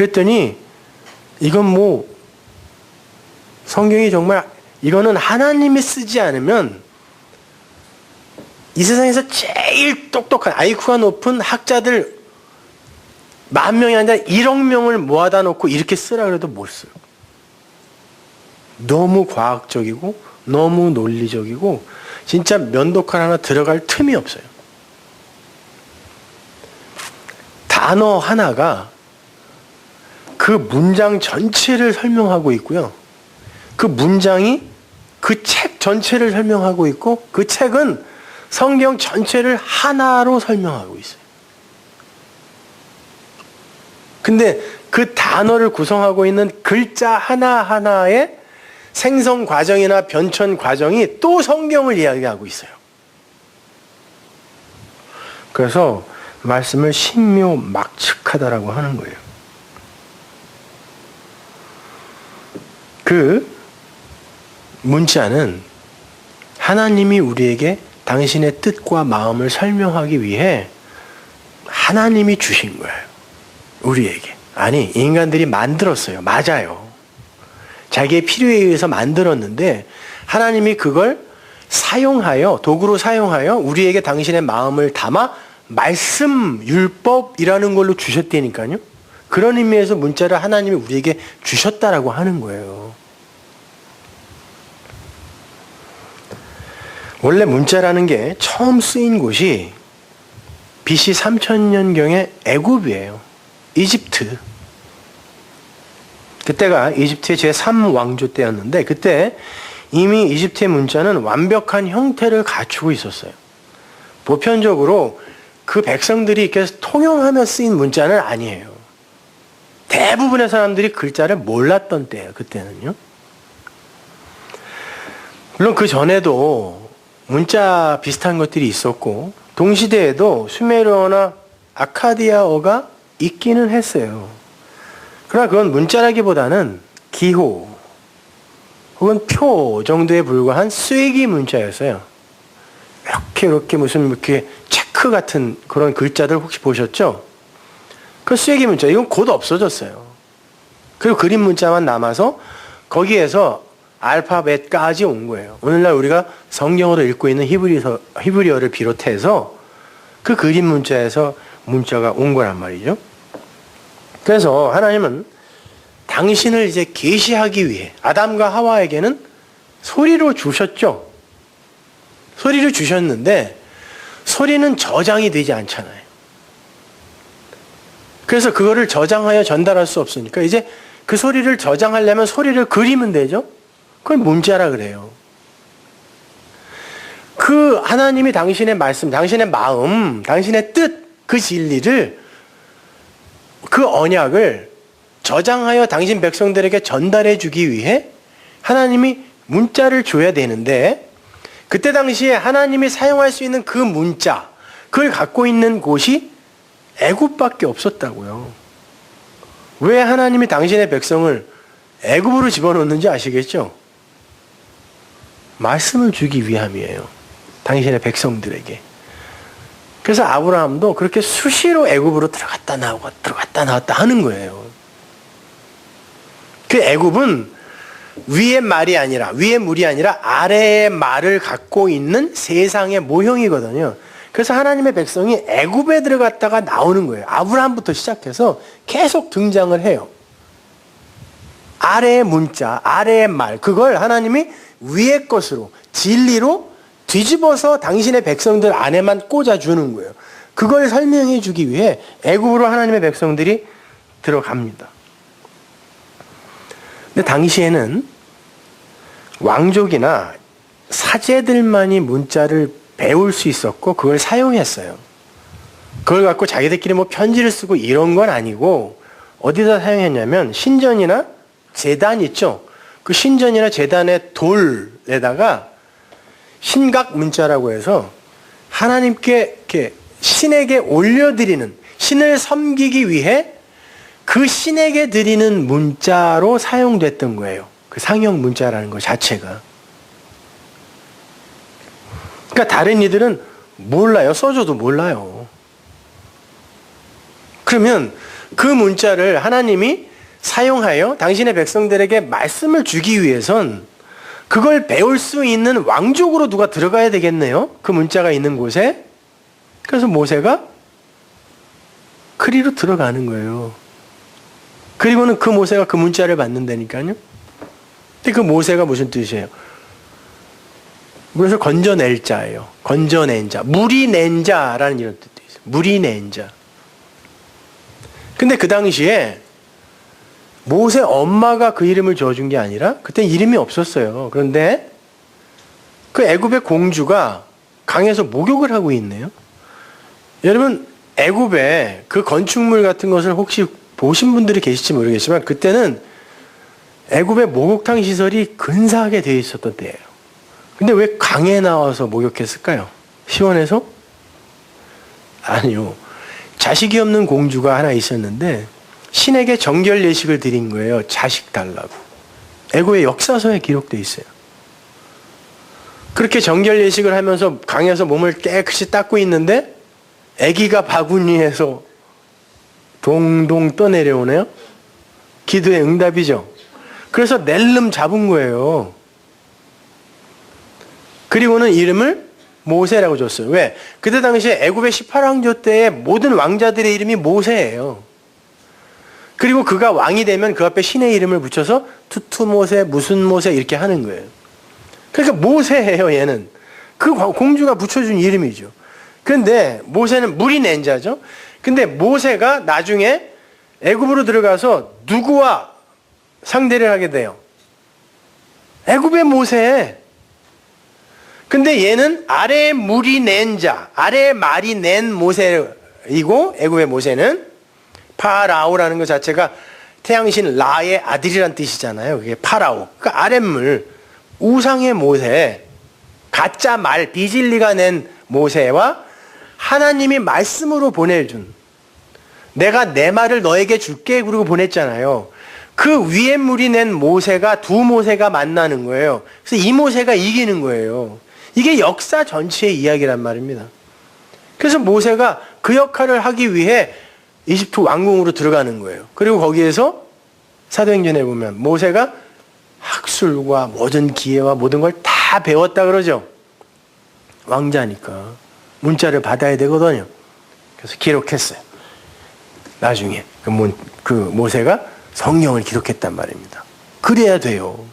그랬더니 이건 뭐 성경이 정말 이거는 하나님이 쓰지 않으면 이 세상에서 제일 똑똑한 IQ가 높은 학자들 10,000명이 아니라 1억 명을 모아다 놓고 이렇게 쓰라 그래도 못 써요. 너무 과학적이고 너무 논리적이고 진짜 면도칼 하나 들어갈 틈이 없어요. 단어 하나가 그 문장 전체를 설명하고 있고요. 그 문장이 그 책 전체를 설명하고 있고 그 책은 성경 전체를 하나로 설명하고 있어요. 근데 그 단어를 구성하고 있는 글자 하나하나의 생성 과정이나 변천 과정이 또 성경을 이야기하고 있어요. 그래서 말씀을 신묘막측하다라고 하는 거예요. 그 문자는 하나님이 우리에게 당신의 뜻과 마음을 설명하기 위해 하나님이 주신 거예요. 우리에게. 아니, 인간들이 만들었어요. 맞아요. 자기의 필요에 의해서 만들었는데 하나님이 그걸 사용하여, 도구로 사용하여 우리에게 당신의 마음을 담아 말씀, 율법이라는 걸로 주셨다니까요. 그런 의미에서 문자를 하나님이 우리에게 주셨다라고 하는 거예요. 원래 문자라는 게 처음 쓰인 곳이 BC 3000년경의 애굽이에요. 이집트. 그때가 이집트의 제3왕조 때였는데 그때 이미 이집트의 문자는 완벽한 형태를 갖추고 있었어요. 보편적으로 그 백성들이 이렇게 통용하며 쓰인 문자는 아니에요. 대부분의 사람들이 글자를 몰랐던 때예요. 그때는요. 물론 그 전에도 문자 비슷한 것들이 있었고 동시대에도 수메르어나 아카디아어가 있기는 했어요. 그러나 그건 문자라기보다는 기호 혹은 표 정도에 불과한 쐐기 문자였어요. 이렇게 무슨 이렇게 체크 같은 그런 글자들 혹시 보셨죠? 그 쐐기 문자 이건 곧 없어졌어요. 그리고 그림 문자만 남아서 거기에서 알파벳까지 온 거예요. 오늘날 우리가 성경으로 읽고 있는 히브리어를 비롯해서 그 그림 문자에서 문자가 온 거란 말이죠. 그래서 하나님은 당신을 이제 계시하기 위해 아담과 하와에게는 소리로 주셨죠. 소리를 주셨는데 소리는 저장이 되지 않잖아요. 그래서 그거를 저장하여 전달할 수 없으니까 이제 그 소리를 저장하려면 소리를 그리면 되죠. 그걸 문자라 그래요. 그 하나님이 당신의 말씀, 당신의 마음, 당신의 뜻, 그 진리를, 그 언약을 저장하여 당신 백성들에게 전달해 주기 위해 하나님이 문자를 줘야 되는데 그때 당시에 하나님이 사용할 수 있는 그 문자, 그걸 갖고 있는 곳이 애굽밖에 없었다고요. 왜 하나님이 당신의 백성을 애굽으로 집어넣는지 아시겠죠? 말씀을 주기 위함이에요. 당신의 백성들에게. 그래서 아브라함도 그렇게 수시로 애굽으로 들어갔다 나왔다 하는 거예요. 그 애굽은 위의 말이 아니라, 위의 물이 아니라 아래의 말을 갖고 있는 세상의 모형이거든요. 그래서 하나님의 백성이 애굽에 들어갔다가 나오는 거예요. 아브라함부터 시작해서 계속 등장을 해요. 아래의 문자, 아래의 말, 그걸 하나님이 위의 것으로, 진리로 뒤집어서 당신의 백성들 안에만 꽂아주는 거예요. 그걸 설명해 주기 위해 애굽으로 하나님의 백성들이 들어갑니다. 근데 당시에는 왕족이나 사제들만이 문자를 배울 수 있었고 그걸 사용했어요. 그걸 갖고 자기들끼리 뭐 편지를 쓰고 이런 건 아니고 어디다 사용했냐면 신전이나 제단 있죠. 그 신전이나 제단의 돌에다가 신각 문자라고 해서 하나님께 이렇게 신에게 올려드리는, 신을 섬기기 위해 그 신에게 드리는 문자로 사용됐던 거예요. 그 상형 문자라는 것 자체가. 그러니까 다른 이들은 몰라요. 써줘도 몰라요. 그러면 그 문자를 하나님이 사용하여 당신의 백성들에게 말씀을 주기 위해선 그걸 배울 수 있는 왕족으로 누가 들어가야 되겠네요. 그 문자가 있는 곳에. 그래서 모세가 그리로 들어가는 거예요. 그리고는 그 모세가 그 문자를 받는다니까요. 근데 그 모세가 무슨 뜻이에요? 그래서 건져낼 자예요. 건져낸 자. 물이 낸 자라는 이런 뜻도 있어요. 물이 낸 자. 근데 그 당시에 모세 엄마가 그 이름을 지어준 게 아니라 그때 이름이 없었어요. 그런데 그 애굽의 공주가 강에서 목욕을 하고 있네요. 여러분 애굽에 그 건축물 같은 것을 혹시 보신 분들이 계실지 모르겠지만 그때는 애굽의 목욕탕 시설이 근사하게 되어 있었던 때예요. 근데 왜 강에 나와서 목욕했을까요? 시원해서? 아니요. 자식이 없는 공주가 하나 있었는데 신에게 정결 예식을 드린 거예요. 자식 달라고. 애굽의 역사서에 기록되어 있어요. 그렇게 정결 예식을 하면서 강에서 몸을 깨끗이 닦고 있는데 아기가 바구니에서 동동 떠내려오네요. 기도의 응답이죠. 그래서 낼름 잡은 거예요. 그리고는 이름을 모세라고 줬어요. 왜? 그때 당시에 애굽의 18왕조 때의 모든 왕자들의 이름이 모세예요. 그리고 그가 왕이 되면 그 앞에 신의 이름을 붙여서 투투모세, 무슨 모세 이렇게 하는 거예요. 그러니까 모세예요, 얘는. 그 공주가 붙여준 이름이죠. 그런데 모세는 물이 낸 자죠. 근데 모세가 나중에 애굽으로 들어가서 누구와 상대를 하게 돼요? 애굽의 모세. 근데 얘는 아래에 물이 낸 자, 아래에 말이 낸 모세이고 애굽의 모세는 파라오라는 것 자체가 태양신 라의 아들이란 뜻이잖아요. 그게 파라오. 그러니까 아랫물, 우상의 모세, 가짜 말, 비진리가 낸 모세와 하나님이 말씀으로 보내준 내가 내 말을 너에게 줄게 그러고 보냈잖아요. 그 위에 물이 낸 모세가 두 모세가 만나는 거예요. 그래서 이 모세가 이기는 거예요. 이게 역사 전체의 이야기란 말입니다. 그래서 모세가 그 역할을 하기 위해 이집트 왕궁으로 들어가는 거예요. 그리고 거기에서 사도행전에 보면 모세가 학술과 모든 기회와 모든 걸 다 배웠다 그러죠. 왕자니까 문자를 받아야 되거든요. 그래서 기록했어요. 나중에 그 모세가 성경을 기록했단 말입니다. 그래야 돼요.